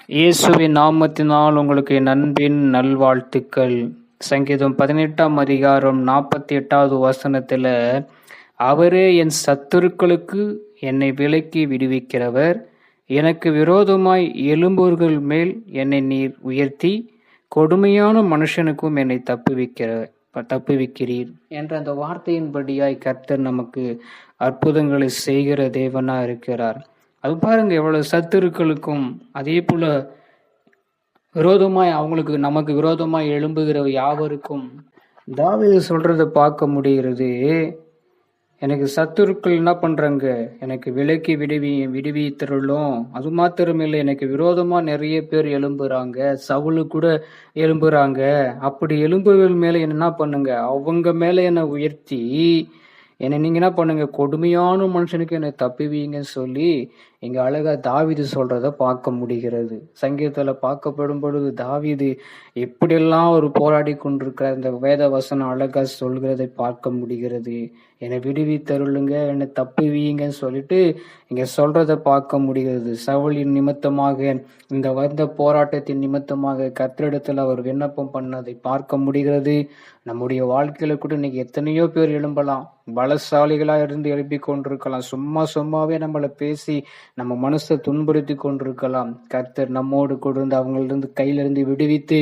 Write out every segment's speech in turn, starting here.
இயேசுவின் நாமத்தினால் உங்களுக்கு என் அன்பின் நல்வாழ்த்துக்கள். சங்கீதம் 18ஆம் அதிகாரம் 48வது வசனத்துல, அவரே என் சத்துருக்களுக்கு என்னை விலக்கி விடுவிக்கிறவர், எனக்கு விரோதமாய் எழும்புவர்கள் மேல் என்னை நீர் உயர்த்தி, கொடுமையான மனுஷனுக்கும் என்னை தப்புவிக்கிறீர் என்ற அந்த வார்த்தையின்படியாய் கர்த்தர் நமக்கு அற்புதங்களை செய்கிற தேவனா இருக்கிறார். அது பாருங்க, எவ்வளவு சத்துருக்களுக்கும் அதே போல விரோதமாய் நமக்கு விரோதமாய் எழும்புகிற யாவருக்கும் தாவீது சொல்றதை பார்க்க முடிகிறது. எனக்கு சத்துருக்கள் என்ன பண்றாங்க, எனக்கு விலக்கி விடுவித்தருளும். அது மாத்திரமில்லை, எனக்கு விரோதமா நிறைய பேர் எழும்புறாங்க, சவுலு கூட எழும்புறாங்க. அப்படி எழும்புகள் மேல என்ன பண்ணுங்க, அவங்க மேல என்னை உயர்த்தி என்னை நீங்க என்ன பண்ணுங்க, கொடுமையான மனுஷனுக்கு என்னை தப்புவீங்கன்னு சொல்லி இங்க அழகா தாவீது சொல்றத பார்க்க முடிகிறது. சங்கீதத்துல பார்க்கப்படும் பொழுது தாவீது எப்படியெல்லாம் ஒரு போராடி கொண்டிருக்கிற இந்த வேத வசனம் அழகா சொல்கிறதை பார்க்க முடிகிறது. என்னை விடுவித்தருளுங்க, என்னை தப்புவீங்கன்னு சொல்லிட்டு இங்க சொல்றதை பார்க்க முடிகிறது. சவுலின் நிமித்தமாக, இந்த வந்த போராட்டத்தின் நிமித்தமாக கர்த்தரிடத்துல அவர் விண்ணப்பம் பண்ணதை பார்க்க முடிகிறது. நம்முடைய வாழ்க்கையில கூட இன்னைக்கு எத்தனையோ பேர் எழும்பலாம், பலசாலிகளா இருந்து எழுப்பி கொண்டிருக்கலாம், சும்மாவே நம்மளை பேசி நம்ம மனசை துன்புறுத்தி கொண்டிருக்கலாம். கர்த்தர் நம்மோடு கொடுந்து அவங்களிருந்து கையிலிருந்து விடுவித்து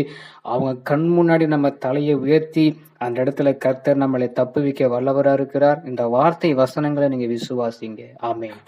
அவங்க கண் முன்னாடி நம்ம தலையை உயர்த்தி அந்த இடத்துல கர்த்தர் நம்மளை தப்புவிக்க வல்லவரா இருக்கிறார். இந்த வார்த்தை வசனங்களை நீங்க விசுவாசிங்க. ஆமென்.